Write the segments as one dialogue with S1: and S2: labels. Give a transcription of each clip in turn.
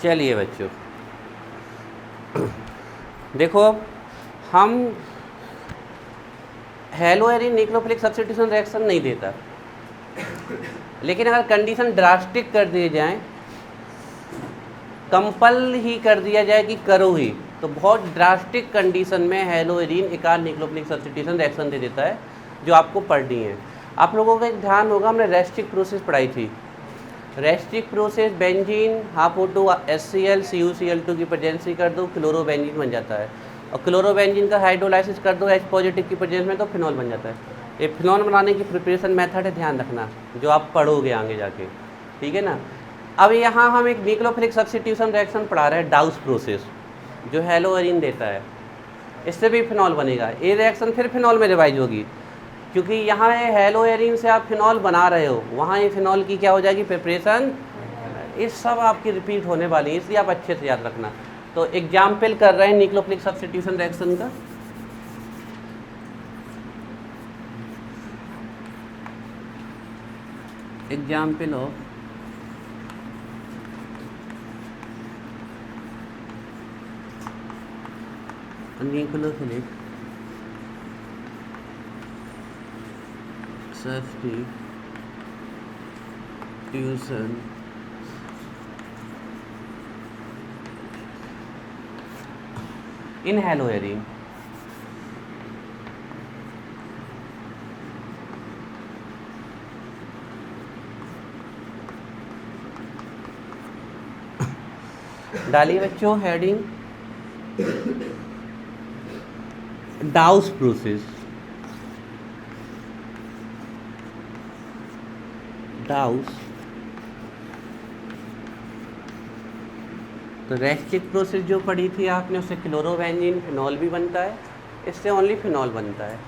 S1: चलिए बच्चों, देखो हम hello Erin nucleophilic substitution reaction नहीं देता, लेकिन अगर कंडीशन ड्रास्टिक कर दिए जाएं, कंपल ही कर दिया जाए कि करो ही, तो बहुत ड्रास्टिक कंडीशन में हेलो एरिन एकार न्यूक्लियोफिलिक सब्स्टिट्यूशन रिएक्शन दे देता है, जो आपको पढ़नी है। आप लोगों का एक ध्यान होगा, हमने रेस्टिक प्रोसेस पढ़ाई थी। Reichstag process benzene half O2 HCl CuCl2 की प्रेजेंसी कर दो, क्लोरोबेंजीन बन जाता है, और क्लोरोबेंजीन का हाइड्रोलाइसिस कर दो H पॉजिटिव की प्रेजेंस में, तो फिनॉल बन जाता है। ये फिनॉल बनाने की प्रिपरेशन मेथड है, ध्यान रखना, जो आप पढ़ोगे आगे जाके, ठीक है ना। अब यहाँ हम एक न्यूक्लियोफिलिक सब्स्टिट्यूशन रिएक्शन पढ़ा रहे हैं, डाउस प्रोसेस, जो हेलो एरिन देता है, इससे भी फिनॉल बनेगा। ये रिएक्शन फिर फिनॉल में रिवाइज होगी, क्योंकि यहाँ हेलो एरिन से आप फिनॉल बना रहे हो, वहाँ ये फिनॉल की क्या हो जाएगी प्रिपरेशन, ये सब आपकी रिपीट होने वाली है, इसलिए आप अच्छे से याद रखना। तो एग्जाम्पल कर रहे हैं न्यूक्लियोफिलिक सब्स्टिट्यूशन रिएक्शन का। Example of nucleophilic substitution in hello Erin. डालिए बच्चों हेडिंग डाउस प्रोसेस। डाउस तो रेस्टिक प्रोसेस जो पढ़ी थी आपने, उससे क्लोरोबेंजीन फिनॉल भी बनता है, इससे ओनली फिनॉल बनता है।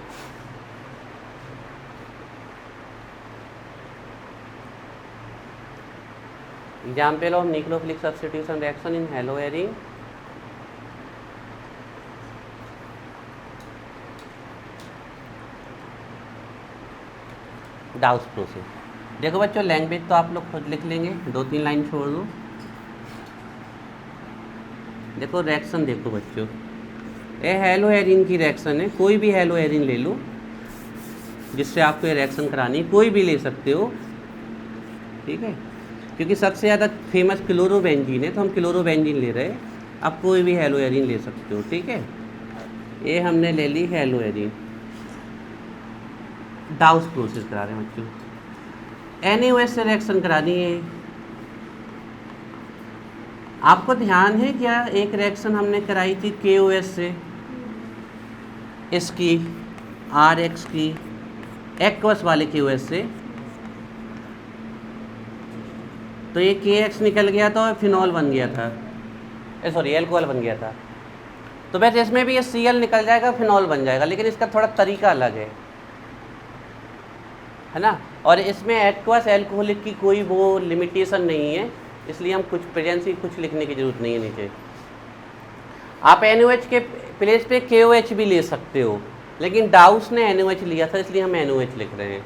S1: Example of nucleophilic substitution reaction in hello Erin. डाउस process. देखो बच्चों, लैंग्वेज तो आप लोग खुद लिख लेंगे, 2-3 लाइन छोड़ दो। देखो रिएक्शन देखो बच्चों, ये हेलो एरिन की रिएक्शन है, कोई भी हेलो एरिन ले लो जिससे आपको ये रिएक्शन करानी है, कोई भी ले सकते हो, ठीक है, क्योंकि सबसे ज़्यादा फेमस क्लोरोबेंजीन है, तो हम क्लोरोबेंजीन ले रहे हैं। आप कोई भी हेलो एरिन ले सकते हो, ठीक है। ये हमने ले ली हेलो एरिन। डाउस प्रोसेस करा रहे हैं बच्चों, NaOH से रिएक्शन करानी है। आपको ध्यान है क्या, एक रिएक्शन हमने कराई थी KOH से, इसकी RX की एक्वस वाले KOH से, तो ये KX निकल गया था और फिनॉल बन गया था, सॉरी एल्कोहल बन गया था। तो वैसे इसमें भी ये Cl निकल जाएगा, फिनॉल बन जाएगा, लेकिन इसका थोड़ा तरीका अलग है ना। और इसमें एक्वस एल्कोहलिक की कोई वो लिमिटेशन नहीं है, इसलिए हम कुछ प्रेजेंसी कुछ लिखने की ज़रूरत नहीं है नीचे। आप NaOH के प्लेस पे KOH भी ले सकते हो, लेकिन डाउस ने NaOH लिया था, इसलिए हम NaOH लिख रहे हैं।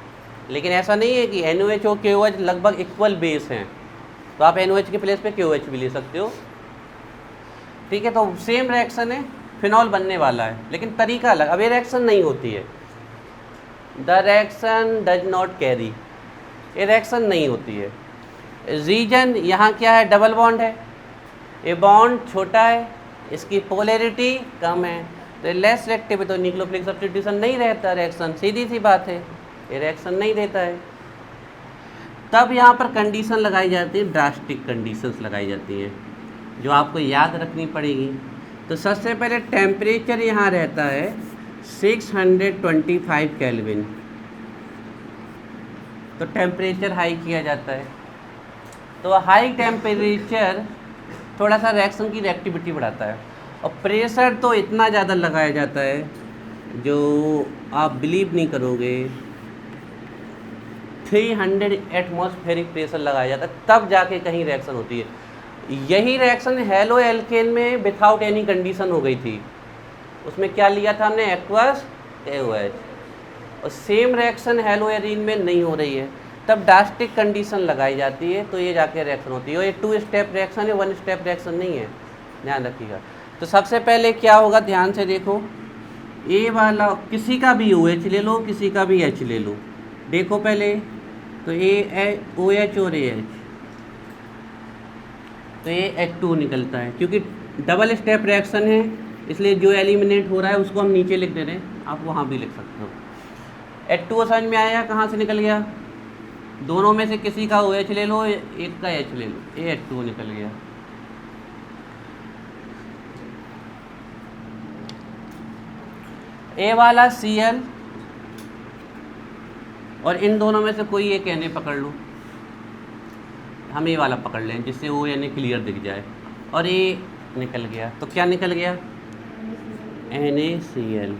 S1: लेकिन ऐसा नहीं है कि NaOH और KOH लगभग इक्वल बेस हैं, तो आप NaOH के प्लेस पे KOH भी ले सकते हो, ठीक है। तो सेम रिएक्शन है, फिनॉल बनने वाला है, लेकिन तरीका अलग। अब ये रिएक्शन नहीं होती है, the reaction does not carry, ये रिएक्शन नहीं होती है। रीजन यहाँ क्या है, डबल बॉन्ड है, ये बॉन्ड छोटा है, इसकी पोलैरिटी कम है, तो लेस रिएक्टिव है, तो न्यूक्लियोफिलिक सब्स्टिट्यूशन नहीं रहता रिएक्शन, सीधी सी बात है, ये रिएक्शन नहीं देता है। तब यहाँ पर कंडीशन लगाई जाती है, ड्रास्टिक कंडीशंस लगाई जाती हैं, जो आपको याद रखनी पड़ेगी। तो सबसे पहले टेम्परेचर यहाँ रहता है 625 केल्विन, तो टेम्परेचर हाई किया जाता है। तो हाई टेम्परेचर थोड़ा सा रिएक्शन की रिएक्टिविटी बढ़ाता है, और प्रेशर तो इतना ज़्यादा लगाया जाता है जो आप बिलीव नहीं करोगे, 300 एटमॉस्फेरिक प्रेशर लगाया जाता है, तब जाके कहीं रिएक्शन होती है। यही रिएक्शन हेलो एल्केन में विदाउट एनी कंडीशन हो गई थी, उसमें क्या लिया था हमने, एक्वस KOH, और सेम रिएक्शन हेलो एरिन में नहीं हो रही है। तब डास्टिक कंडीशन लगाई जाती है, तो ये जाके रिएक्शन होती है। और ये 2 स्टेप रिएक्शन है, 1 स्टेप रिएक्शन नहीं है, ध्यान रखिएगा। तो सबसे पहले क्या होगा, ध्यान से देखो, ए वाला किसी का भी OH ले लो, किसी का भी H ले लो, देखो पहले तो OH और AH, तो ये H2O निकलता है, क्योंकि डबल स्टेप रिएक्शन है इसलिए जो एलिमिनेट हो रहा है उसको हम नीचे लिख दे रहे हैं, आप वहाँ भी लिख सकते हो। H2O समझ में आया, कहाँ से निकल गया, दोनों में से किसी का OH ले लो, एक का H ले लो, ये H2O निकल गया। ए वाला Cl और इन दोनों में से कोई एक Na पकड़ लो, हम ये वाला पकड़ लें जिससे वो Na क्लियर दिख जाए, और ये निकल गया, तो क्या निकल गया, NaCl।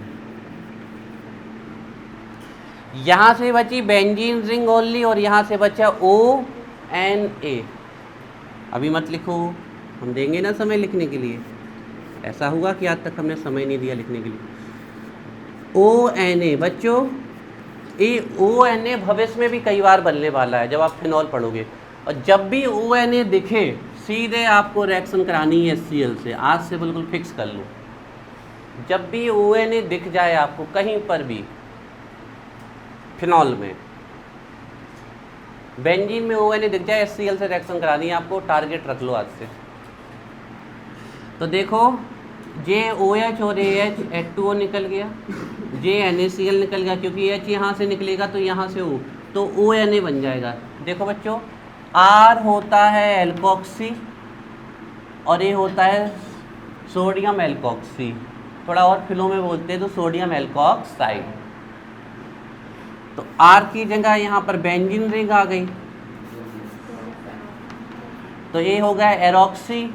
S1: यहाँ से बची बेंजीन रिंग ओनली और यहाँ से बचा ONA। अभी मत लिखो, हम देंगे ना समय लिखने के लिए, ऐसा हुआ कि आज तक हमने समय नहीं दिया लिखने के लिए। ONA बच्चों, ये ONA भविष्य में भी कई बार बनने वाला है जब आप फिनॉल पढ़ोगे, और जब भी ONA दिखे सीधे आपको रिएक्शन करानी है HCl से, आज से बिल्कुल फिक्स कर लो। जब भी ONA दिख जाए आपको कहीं पर भी फिनॉल में, बेंजीन में ONA दिख जाए, HCl से रिएक्शन करानी है आपको, टारगेट रख लो आज से। तो देखो JOH और AH H2O निकल गया, JNaCl निकल गया, क्योंकि H यहाँ से निकलेगा तो यहाँ से O, तो ONA बन जाएगा। देखो बच्चों, R होता है एल्कोक्सी और ये होता है सोडियम एल्कोक्सी, थोड़ा और फिलो में बोलते हैं तो सोडियम एल्कोक्साइड। तो R की जगह यहाँ पर बेंजीन रिंग आ गई, तो ये हो गया एरोक्सी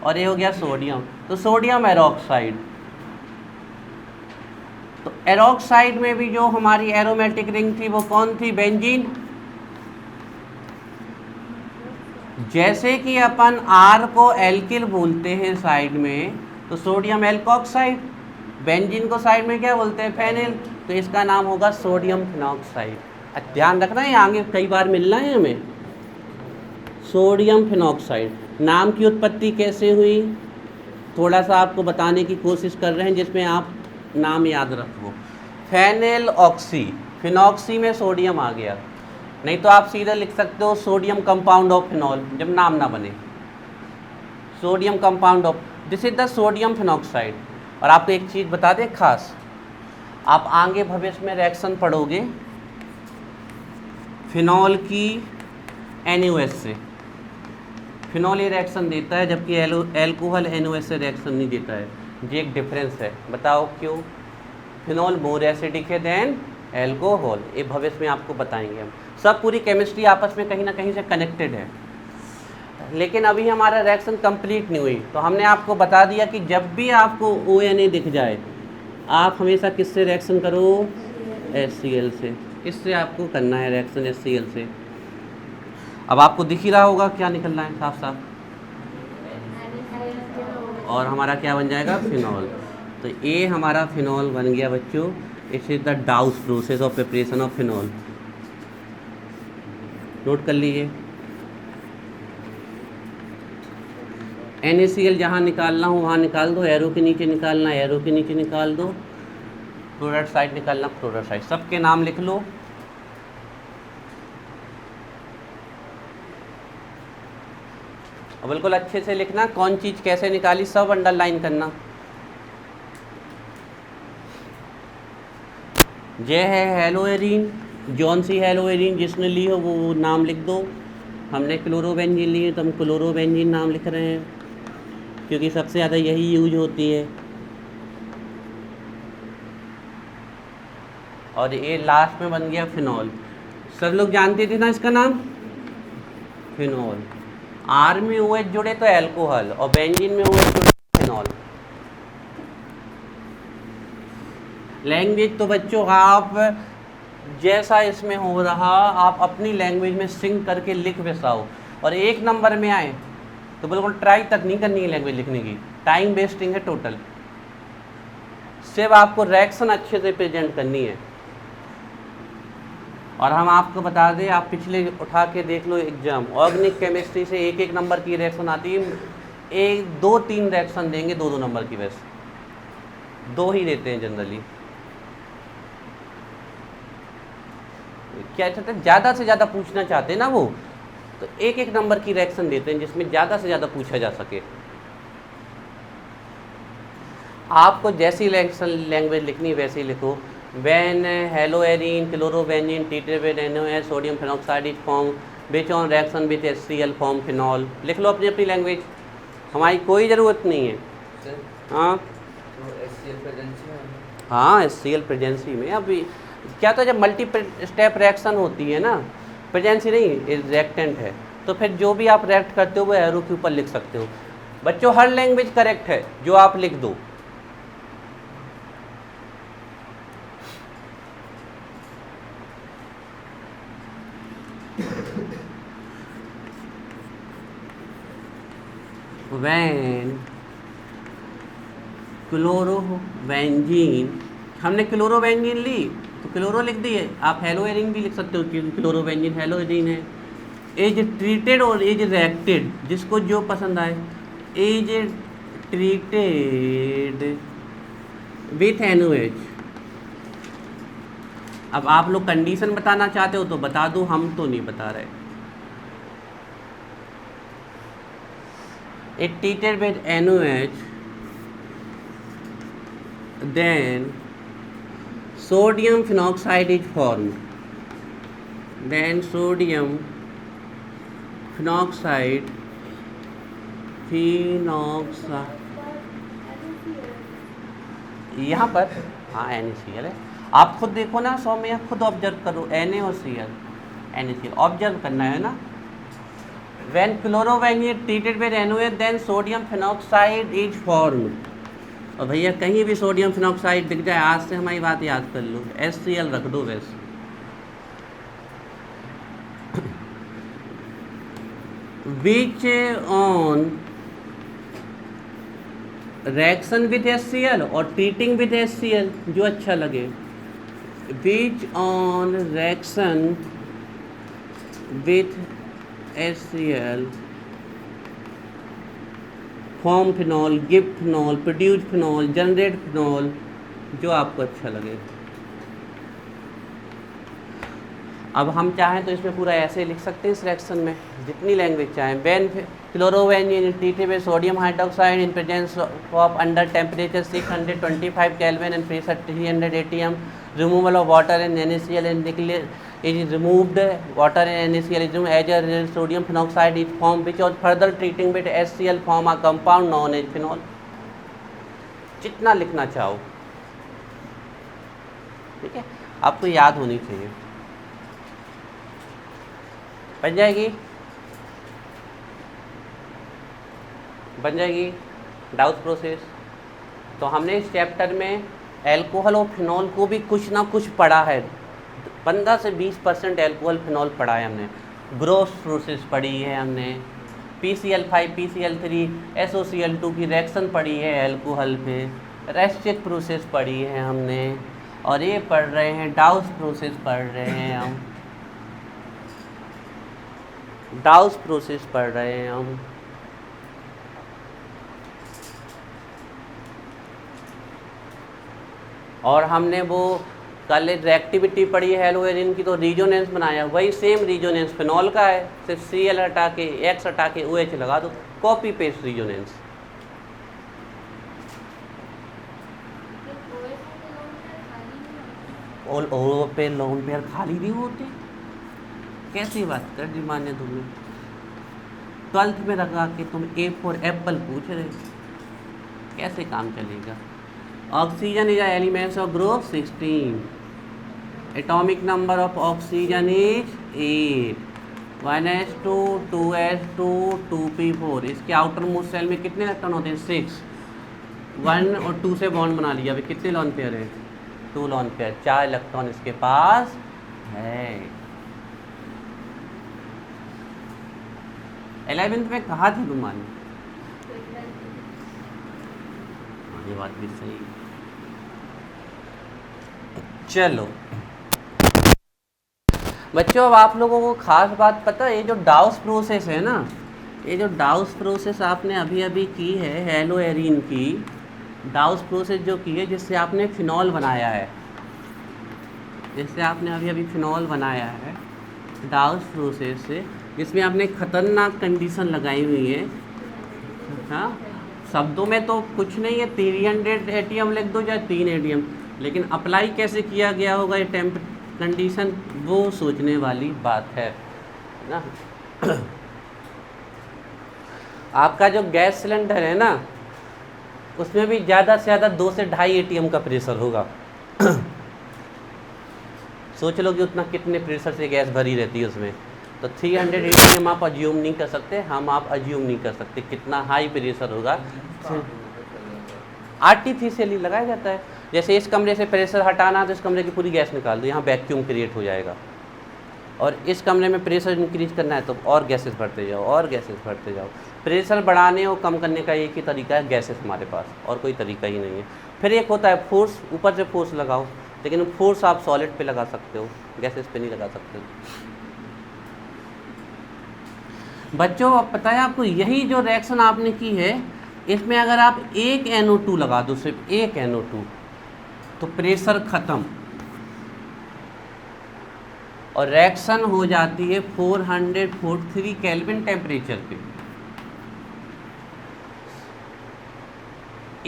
S1: और ये हो गया सोडियम, तो सोडियम एरोक्साइड। तो एरोक्साइड में भी जो हमारी एरोमेटिक रिंग थी वो कौन थी, बेंजीन। जैसे कि अपन R को एल्किल बोलते हैं साइड में, तो सोडियम एल्कोक्साइड, बेंजीन को साइड में क्या बोलते हैं, फेनिल, तो इसका नाम होगा सोडियम फिनॉक्साइड। ध्यान रखना है, आगे कई बार मिलना है हमें। सोडियम फिनॉक्साइड नाम की उत्पत्ति कैसे हुई, थोड़ा सा आपको बताने की कोशिश कर रहे हैं जिसमें आप नाम याद रखो। फेनिल ऑक्सी, फिनॉक्सी में सोडियम आ गया, नहीं तो आप सीधे लिख सकते हो सोडियम कंपाउंड ऑफ फिनॉल, जब नाम ना बने, sodium compound of, this is the sodium phenoxide. और आपको एक चीज़ बता दें खास, आप आगे भविष्य में रिएक्शन पढ़ोगे फिनॉल की NaOH से, फिनॉल ये रिएक्शन देता है जबकि एल्कोहल NaOH से रिएक्शन नहीं देता है, ये एक डिफरेंस है। बताओ क्यों, फिनॉल मोर एसिडिक है देन एल्कोहल, ये भविष्य में आपको बताएंगे हम। सब पूरी केमिस्ट्री आपस में कहीं ना कहीं से कनेक्टेड है, लेकिन अभी हमारा रिएक्शन कंप्लीट नहीं हुई, तो हमने आपको बता दिया कि जब भी आपको ONA दिख जाए आप हमेशा किससे रिएक्शन करो, HCl से। इससे आपको करना है रिएक्शन HCl से। अब आपको दिख ही रहा होगा क्या निकलना है साफ साफ, और हमारा क्या बन जाएगा, फिनॉल। तो ये हमारा फिनॉल बन गया बच्चों। It is the डाउस process of preparation of phenol, note कर लीजिए। NaCl जहाँ निकालना हो वहाँ निकाल दो, एरो के नीचे निकालना एरो के नीचे निकाल दो, क्लोराइड साइड निकालना क्लोराइड साइड, सबके नाम लिख लो। और बिल्कुल अच्छे से लिखना कौन चीज़ कैसे निकाली, सब अंडरलाइन करना। ये है हेलोएरीन, जौन सी हेलोएरीन जिसने ली हो वो नाम लिख दो। हमने क्लोरोबेंजीन ली है तो हम क्लोरोबेंजीन नाम लिख रहे हैं क्योंकि सबसे ज़्यादा यही यूज होती है। और ये लास्ट में बन गया फिनॉल। सब लोग जानते थे ना इसका नाम, फिनॉल। आर में OH जुड़े तो एल्कोहल और बेंजीन में OH जुड़े फिनॉल। लैंग्वेज तो बच्चों आप जैसा इसमें हो रहा आप अपनी लैंग्वेज में सिंक करके लिख वैसाओ, और 1 नंबर में आए तो बिल्कुल ट्राई तक नहीं करनी है लैंग्वेज लिखने की, टाइम वेस्टिंग है टोटल। सिर्फ आपको रिएक्शन अच्छे से प्रेजेंट करनी है और हम आपको बता दें, आप पिछले उठा के देख लो एग्जाम, ऑर्गेनिक केमिस्ट्री से एक एक नंबर की रिएक्शन आती है, एक दो तीन रिएक्शन देंगे दो दो नंबर की, बस दो ही देते हैं जनरली। क्या चाहते हैं, ज़्यादा से ज़्यादा पूछना चाहते हैं ना वो, तो एक एक नंबर की रिएक्शन देते हैं जिसमें ज़्यादा से ज़्यादा पूछा जा सके। आपको जैसी लैंग्वेज लिखनी है वैसे ही लिखो। when haloarine, chlorobenzene, treated with NaOH, sodium phenoxide is formed which on reaction with HCl form phenol। लिख लो अपनी अपनी लैंग्वेज, हमारी कोई ज़रूरत नहीं है। हाँ
S2: तो HCl प्रेजेंसी में,
S1: हाँ HCl प्रेजेंसी में। अभी क्या, तो जब मल्टी स्टेप रिएक्शन होती है ना, प्रेजेंसी नहीं रिएक्टेंट है, तो फिर जो भी आप रिएक्ट करते हो वो एरो के ऊपर लिख सकते हो। बच्चों हर लैंग्वेज करेक्ट है जो आप लिख दो। वैन क्लोरोबेंजीन, हमने क्लोरोबेंजीन ली तो क्लोरो लिख दी है, आप हेलोएरिन भी लिख सकते हो क्योंकि क्लोरोबेंजीन हेलोएरिन है। एज ट्रीटेड और एज रिएक्टेड, जिसको जो पसंद आए। As treated with NaOH। अब आप लोग कंडीशन बताना चाहते हो तो बता दो, हम तो नहीं बता रहे। It treated with NaOH, then sodium phenoxide is formed, then sodium phenoxide यहाँ पर हाँ NaCl है। आप खुद देखो ना सौम्य, खुद ऑब्जर्व करो, Na और Cl, NaCl ऑब्जर्व करना है ना। When chlorobenzene treated with NaOH, then sodium phenoxide is formed। और भैया कहीं भी सोडियम फिनॉक्साइड दिख जाए, आज से हमारी बात याद कर लो, HCl रख दो बस। Which on reaction with HCl और treating with HCl, जो अच्छा लगे। Which on reaction with HCl form phenol, give phenol, produce phenol, generate phenol, जो आपको अच्छा लगे। अब हम चाहें तो इसमें पूरा ऐसे लिख सकते हैं इस रिएक्शन में, जितनी लैंग्वेज चाहें। When chlorobenzene treated with sodium hydroxide in presence of under temperature 625 kelvin and pressure 300 atm, removal of water and NaCl and निकल is removed, water and NaCl is removed, as a result sodium phenoxide is formed which was further treating with HCl form a compound known as phenol। जितना लिखना चाहो, ठीक है, आपको याद होनी चाहिए। बन जाएगी, बन जाएगी डाउट प्रोसेस। तो हमने इस चैप्टर में एल्कोहल और फिनॉल को भी कुछ ना कुछ पढ़ा है, 15 से 20% एल्कोहल फिनॉल पढ़ा है हमने। ग्रोस प्रोसेस पढ़ी है हमने, PCl5 PCl3 SOCl2 की रिएक्शन पढ़ी है एल्कोहल पे, रेस्टिक प्रोसेस पढ़ी है हमने, और ये पढ़ रहे हैं डाउस प्रोसेस पढ़ रहे हैं हम, डाउस प्रोसेस पढ़ रहे हैं हम। और हमने वो कल रिएक्टिविटी पढ़ी है हेलोएरिन की, तो रिजोनेंस बनाया, वही सेम रिजोनेंस फिनॉल का है, सिर्फ Cl हटा के X हटा के OH लगा दो, कॉपी पेस्ट रिजोनेंस। और पे लोन पेयर खाली नहीं होते, कैसी बात कर दी मान्य तुमने, 12th में लगा के तुम A फॉर एप्पल पूछ रहे, कैसे काम चलेगा। Oxygen is elements of group 16, atomic number of oxygen is 8, 1s2 2s2 2p4। इसके आउटर मोस्ट सेल में कितने इलेक्ट्रॉन होते हैं? 6। 1 और 2 से बॉन्ड बना लिया, अभी कितने लॉन पेयर है? 2 लॉन पेयर, 4 इलेक्ट्रॉन इसके पास है। 11th में कहा थी तुमने? ये बात भी सही। चलो बच्चों अब आप लोगों को खास बात पता है, ये जो डाउस प्रोसेस है ना, ये जो डाउस प्रोसेस आपने अभी अभी की है हेलो एरीन की, डाउस प्रोसेस जो की है जिससे आपने फिनॉल बनाया है, जिससे आपने अभी अभी फिनॉल बनाया है डाउस प्रोसेस से, जिसमें आपने ख़तरनाक कंडीशन लगाई हुई है। हाँ, शब्दों में तो कुछ नहीं है, 300 एटीएम लिख दो या 3 एटीएम, लेकिन अप्लाई कैसे किया गया होगा ये टेम्प कंडीशन, वो सोचने वाली बात है ना। आपका जो गैस सिलेंडर है ना, उसमें भी ज़्यादा से ज़्यादा 2 से 2.5 एटीएम का प्रेशर होगा। सोच लो कि उतना कितने प्रेशर से गैस भरी रहती है उसमें। तो 300 एटीएम आप अज्यूम नहीं कर सकते, हम आप अज्यूम नहीं कर सकते कितना हाई प्रेशर होगा। आर्टिफिशियली लगाया जाता है, जैसे इस कमरे से प्रेशर हटाना तो इस कमरे की पूरी गैस निकाल दो, यहाँ वैक्यूम क्रिएट हो जाएगा। और इस कमरे में प्रेशर इंक्रीज करना है तो और गैसेस भरते जाओ, और गैसेस भरते जाओ। प्रेशर बढ़ाने और कम करने का एक ही तरीका है, गैसेस हमारे पास, और कोई तरीका ही नहीं है। फिर एक होता है फोर्स, ऊपर से फोर्स लगाओ, लेकिन फोर्स आप सॉलिड पे लगा सकते हो, गैसेस पे नहीं लगा सकते हो। बच्चों अब पता है आपको, यही जो रिएक्शन आपने की है, इसमें अगर आप एक NO2 लगा दो, सिर्फ एक NO2, तो प्रेशर ख़त्म और रिएक्शन हो जाती है 443 केल्विन टेम्परेचर पे।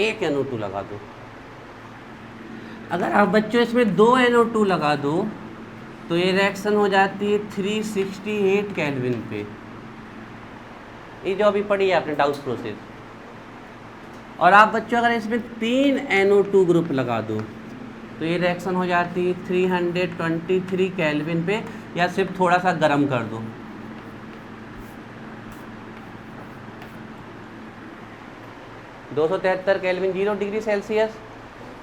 S1: एक NO2 लगा दो। अगर आप बच्चों इसमें 2 NO2 लगा दो तो ये रिएक्शन हो जाती है 368 केल्विन पे। ये जो अभी पढ़ी है आपने डाउस प्रोसेस। और आप बच्चों अगर इसमें 3 NO2 ग्रुप लगा दो तो ये रिएक्शन हो जाती है 323 केल्विन पे, या सिर्फ थोड़ा सा गर्म कर दो। दो 273 केल्विन 0 डिग्री सेल्सियस,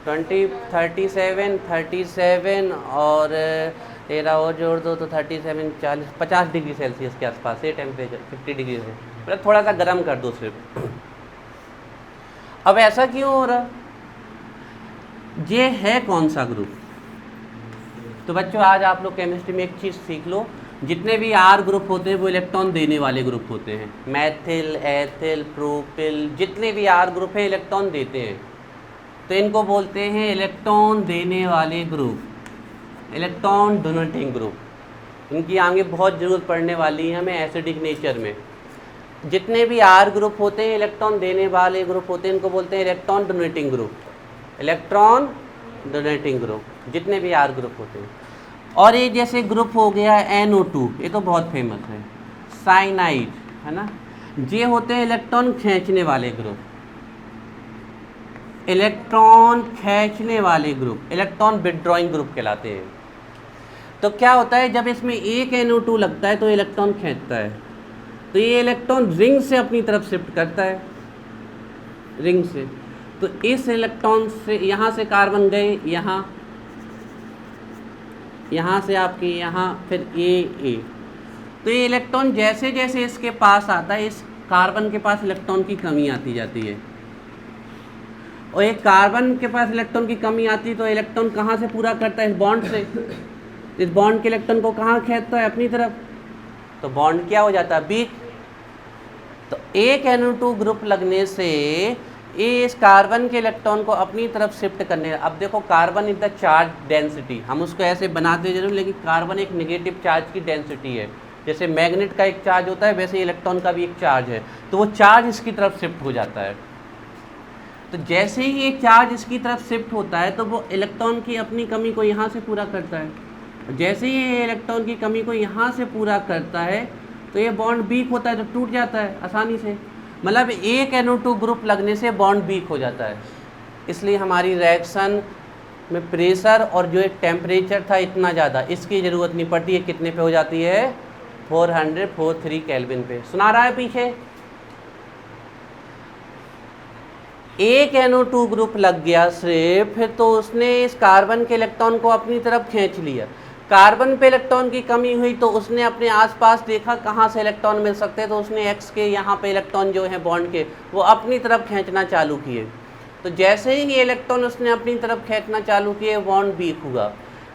S1: 37 और तेरा और जोड़ दो तो 37 40 50 डिग्री सेल्सियस के आसपास ये टेम्परेचर, 50 डिग्री से मतलब थोड़ा सा गर्म कर दो सिर्फ। अब ऐसा क्यों हो रहा, ये है कौन सा ग्रुप? तो बच्चों आज आप लोग केमिस्ट्री में एक चीज़ सीख लो, जितने भी R ग्रुप होते हैं वो इलेक्ट्रॉन देने वाले ग्रुप होते हैं। मैथिल, एथिल, प्रोपिल, जितने भी R ग्रुप है इलेक्ट्रॉन देते हैं, तो इनको बोलते हैं इलेक्ट्रॉन देने वाले ग्रुप, इलेक्ट्रॉन डोनेटिंग ग्रुप। इनकी आगे बहुत ज़रूरत पड़ने वाली है हमें एसिडिक नेचर में। जितने भी R ग्रुप होते हैं इलेक्ट्रॉन देने वाले ग्रुप होते हैं, इनको बोलते हैं electron donating group, electron donating group, जितने भी R ग्रुप होते हैं। और ये जैसे ग्रुप हो गया NO2, ये तो बहुत फेमस है, साइनाइड है ना, ये होते हैं इलेक्ट्रॉन खींचने वाले ग्रुप, इलेक्ट्रॉन खींचने वाले ग्रुप, इलेक्ट्रॉन विथड्रॉइंग ग्रुप कहलाते हैं। तो क्या होता है, जब इसमें एक NO2 लगता है तो इलेक्ट्रॉन खींचता है, तो ये इलेक्ट्रॉन रिंग से अपनी तरफ शिफ्ट करता है, रिंग से। तो इस इलेक्ट्रॉन से यहाँ से कार्बन गए यहाँ, यहाँ से आपके यहाँ, फिर ए। तो ये इलेक्ट्रॉन जैसे जैसे इसके पास आता है, इस कार्बन के पास इलेक्ट्रॉन की कमी आती जाती है, और एक कार्बन के पास इलेक्ट्रॉन की कमी आती है तो इलेक्ट्रॉन कहाँ से पूरा करता है, इस बॉन्ड से। इस बॉन्ड के इलेक्ट्रॉन को कहाँ खींचता है, अपनी तरफ, तो बॉन्ड क्या हो जाता है, वीक। तो एक NO2 ग्रुप लगने से ये इस कार्बन के इलेक्ट्रॉन को अपनी तरफ शिफ्ट करने। अब देखो carbon is the charge density, हम उसको ऐसे बनाते जरूर, लेकिन कार्बन एक नेगेटिव चार्ज की डेंसिटी है। जैसे मैग्नेट का एक चार्ज होता है वैसे इलेक्ट्रॉन का भी एक चार्ज है, तो वो चार्ज इसकी तरफ शिफ्ट हो जाता है। तो जैसे ही ये चार्ज इसकी तरफ शिफ्ट होता है तो वो इलेक्ट्रॉन की अपनी कमी को यहाँ से पूरा करता है। जैसे ही ये इलेक्ट्रॉन की कमी को यहाँ से पूरा करता है तो ये बॉन्ड वीक होता है, तो टूट जाता है आसानी से। मतलब एक NO2 ग्रुप लगने से बॉन्ड वीक हो जाता है। इसलिए हमारी रिएक्शन में प्रेशर और जो एक टेम्परेचर था इतना ज़्यादा, इसकी ज़रूरत नहीं पड़ती है। कितने पे हो जाती है, 443 केल्विन पे। सुना रहा है पीछे? एक NO2 ग्रुप लग गया सिर्फ, फिर तो उसने इस कार्बन के इलेक्ट्रॉन को अपनी तरफ खींच लिया। कार्बन पे इलेक्ट्रॉन की कमी हुई तो उसने अपने आसपास देखा कहाँ से इलेक्ट्रॉन मिल सकते हैं, तो उसने X के यहाँ पे इलेक्ट्रॉन जो है बॉन्ड के, वो अपनी तरफ खींचना चालू किए। तो जैसे ही ये इलेक्ट्रॉन उसने अपनी तरफ खींचना चालू किए, बॉन्ड वीक हुआ।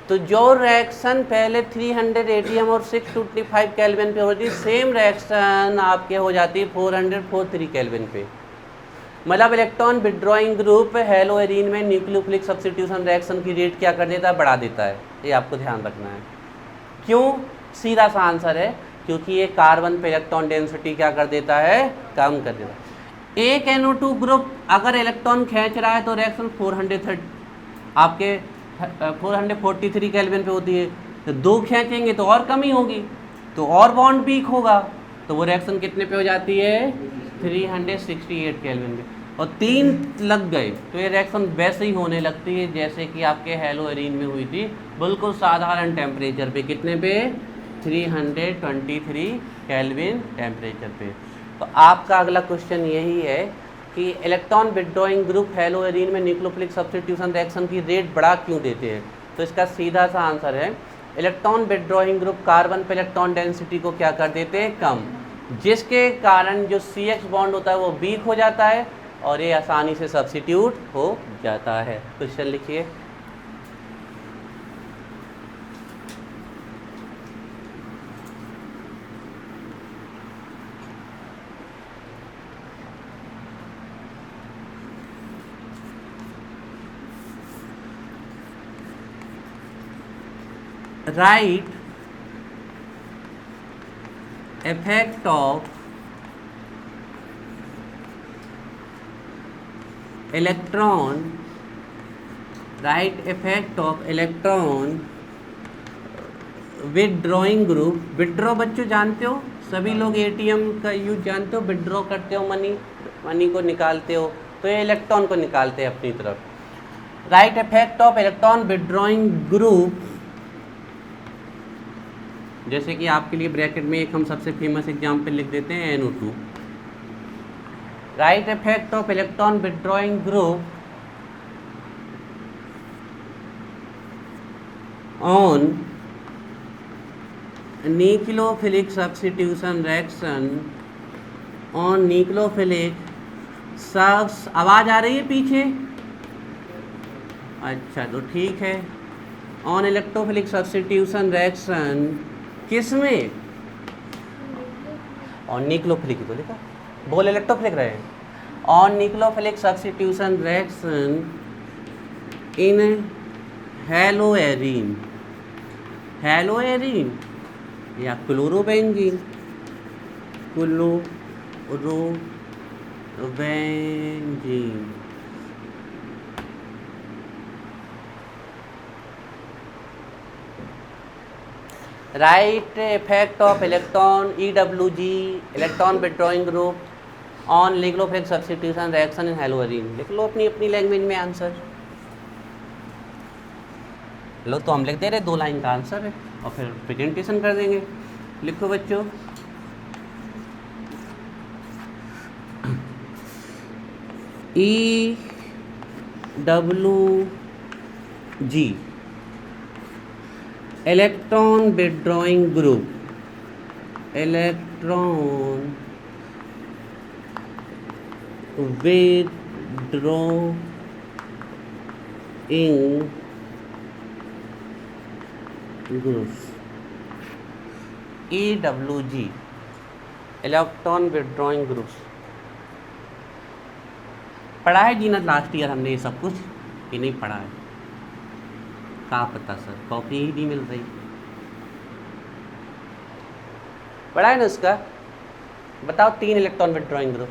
S1: तो जो रिएक्शन पहले 300 एटीएम और 625 केल्विन पे होती, सेम रिएक्शन आपके हो जाती है 443 केल्विन पे। मतलब इलेक्ट्रॉन विड्रॉइंग ग्रुप हेलोएरीन में न्यूक्लियोफिलिक सब्स्टिट्यूशन रिएक्शन की रेट क्या कर देता है, बढ़ा देता है। ये आपको ध्यान रखना है। क्यों? सीधा सा आंसर है, क्योंकि ये कार्बन पे इलेक्ट्रॉन डेंसिटी क्या कर देता है, कम कर देता है। एक NO2 ग्रुप अगर इलेक्ट्रॉन खींच रहा है तो रिएक्शन 430 आपके 443 केल्विन पे होती है। तो दो खींचेंगे तो और कमी होगी, तो और बॉन्ड वीक होगा, तो वो रिएक्शन कितने पे हो जाती है, 368 केल्विन पे। और 3 लग गए तो ये रिएक्शन वैसे ही होने लगती है जैसे कि आपके हेलोएरीन में हुई थी, बिल्कुल साधारण टेम्परेचर पे। कितने पे, 323 केल्विन टेम्परेचर पे। तो आपका अगला क्वेश्चन यही है कि इलेक्ट्रॉन विड्रॉइंग ग्रुप हेलोएरीन में न्यूक्लियोफिलिक सब्स्टिट्यूशन रिएक्शन की रेट बढ़ा क्यों देते हैं? तो इसका सीधा सा आंसर है, इलेक्ट्रॉन विड्रॉइंग ग्रुप कार्बन पे इलेक्ट्रॉन डेंसिटी को क्या कर देते हैं, कम, जिसके कारण जो CH बॉन्ड होता है वो वीक हो जाता है और ये आसानी से सब्स्टिट्यूट हो जाता है। क्वेश्चन लिखिए। Write effect of electron, write effect of electron withdrawing group। Withdraw बच्चों जानते हो, सभी लोग ATM का यूज जानते हो, विड्रॉ करते हो, मनी को निकालते हो, तो ये इलेक्ट्रॉन को निकालते हैं अपनी तरफ। Right effect of electron withdrawing group, जैसे कि आपके लिए ब्रैकेट में एक हम सबसे फेमस एग्जाम्पल लिख देते हैं NO2। Right effect of electron withdrawing group on nucleophilic substitution reaction, on nucleophilic subs, आवाज आ रही है पीछे? अच्छा तो ठीक है। ऑन इलेक्ट्रोफिलिक सब्स्टिट्यूशन रिएक्शन किसमें, ऑन न्यूक्लियोफिलिक ही तो लिखा, बोल इलेक्ट्रोफिलिक रहे हैं। On nucleophilic substitution reaction in haloarene, haloarene या chlorobenzene, chlorobenzene. Right effect of electron EWG, electron withdrawing group on nucleophilic substitution reaction in haloarene. लिख लो अपनी अपनी लैंग्वेज में आंसर। लो तो हम लिख दे रहे 2 लाइन का आंसर है और फिर प्रेजेंटेशन कर देंगे। लिखो बच्चों, EWG electron withdrawing group, electron withdrawing group, EWG electron withdrawing groups. पढ़ा है जी ना लास्ट ईयर हमने ये सब कुछ, कि नहीं पढ़ा है? क्या पता सर, कॉपी ही नहीं मिल रही। पढ़ा है ना उसका? बताओ 3 electron withdrawing group,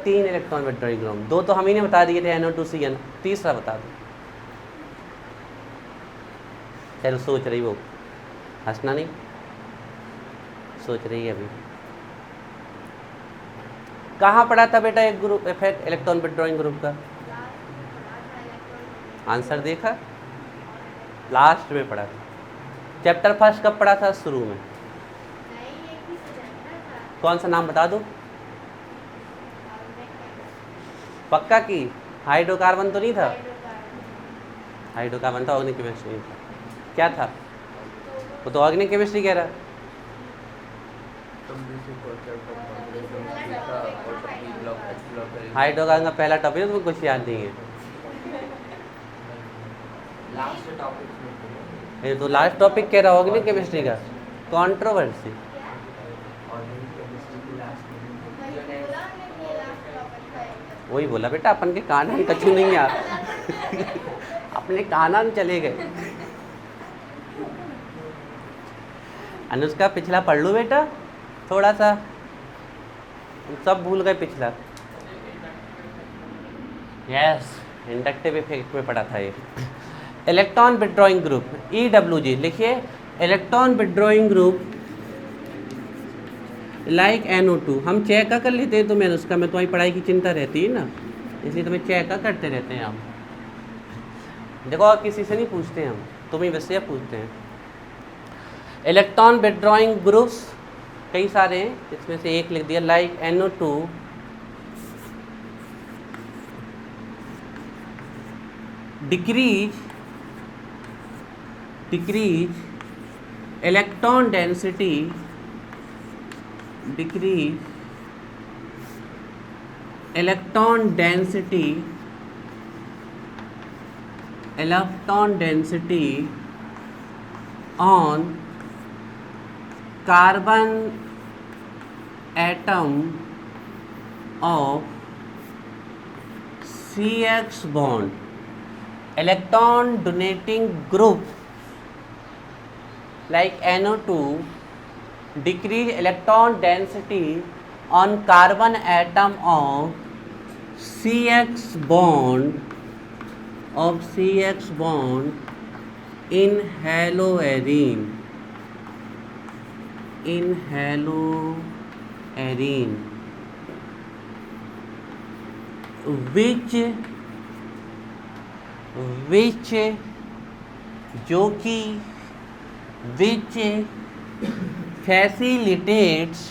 S1: 3 electron withdrawing group. 2 तो हम ही ने बता दिए थे, NO2CN। तीसरा बता दो। चलो सोच रही, वो हंसना नहीं, सोच रही है अभी। कहाँ पढ़ा था बेटा एक group effect electron withdrawing group का? आंसर देखा? लास्ट में पढ़ा था। चैप्टर फर्स्ट कब पढ़ा था? शुरू में। कौन सा नाम बता दो? पक्का की? हाइड्रोकार्बन तो नहीं था? हाइड्रोकार्बन था, ऑर्गेनिक केमिस्ट्री नहीं था। क्या था वो? तो ऑर्गेनिक केमिस्ट्री कह रहा। हाइड्रोकार्बन का पहला टॉपिक है, तुम्हें कुछ याद नहीं है।
S2: लास्ट टॉपिक में
S1: ये तो लास्ट टॉपिक कह रहा होगा ना केमिस्ट्री का, कंट्रोवर्सी।
S2: ऑर्गेनिक केमिस्ट्री की लास्ट
S1: वही बोला बेटा, अपन के कान कछु नहीं आ अपने कान चले गए। अनुष्का पिछला पढ़ लो बेटा थोड़ा सा, सब भूल गए पिछला। यस, इंडक्टिव इफेक्ट में पढ़ा था ये। इलेक्ट्रॉन विड्रॉइंग ग्रुप EWG लिखिए, electron withdrawing group like NO2। हम चेक कर लेते हैं, तो मैं उसका में तुम्हारी पढ़ाई की चिंता रहती है ना, इसलिए तुम्हें चेक करते रहते हैं हम। देखो किसी से नहीं पूछते हम, तुम्हें वैसे पूछते हैं। इलेक्ट्रॉन विड्रॉइंग ग्रुप्स कई सारे हैं, इसमें से एक लिख दिया, like NO2 decrease electron density, decrease electron density on carbon atom of CX bond। Electron donating group like NO2 decrease electron density on carbon atom of CX bond in haloarine which जो कि which facilitates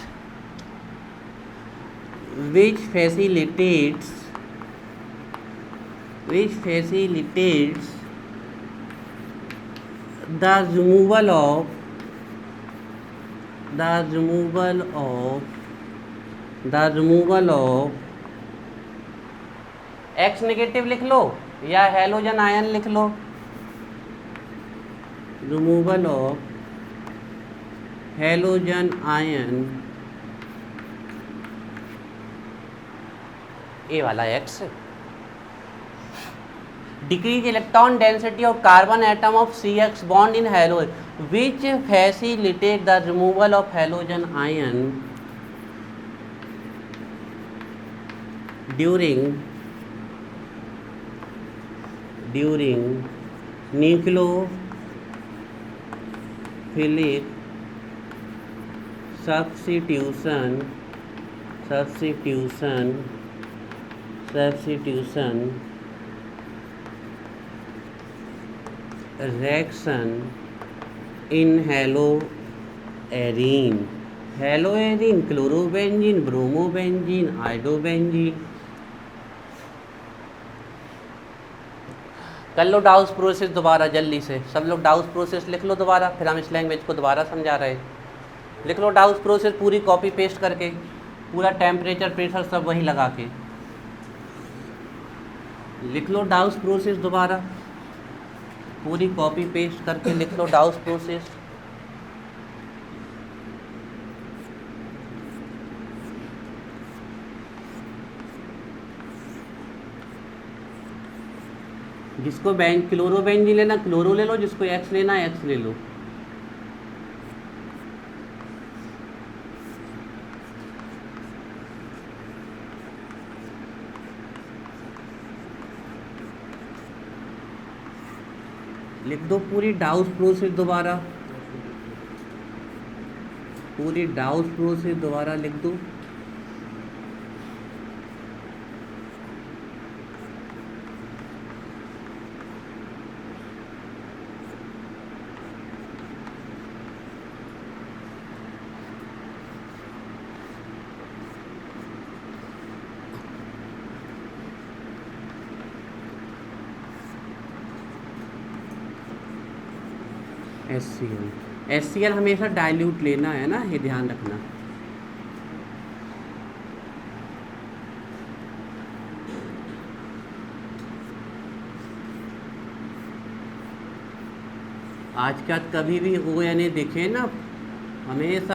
S1: the removal of X negative लिख लो या halogen ion लिख लो, removal of halogen ion, ए वाला X। Decrease electron density of carbon atom of CX bond in hello which facilitate the removal of halogen ion during nucleophilic substitution reaction in haloarine, chlorobenzene, bromobenzene, iodobenzene। कर लो डाउस process दोबारा जल्दी से, सब लोग डाउस process लिख लो दोबारा, फिर हम इस लैंग्वेज को दोबारा समझा रहे हैं। लिख लो डाउस प्रोसेस पूरी कॉपी पेस्ट करके, पूरा टेम्परेचर प्रेशर सब वही लगा के लिख लो डाउस प्रोसेस दोबारा, पूरी कॉपी पेस्ट करके लिख लो डाउस प्रोसेस। जिसको क्लोरोबेंजीन लेना क्लोरो ले लो, जिसको X लेना X ले लो। लिख दो पूरी डाउस प्रोसेस दोबारा, लिख दो। HCl हमेशा डाइल्यूट लेना है ना, ये ध्यान रखना। आज के बाद कभी भी ओ यानी दिखे ना, हमेशा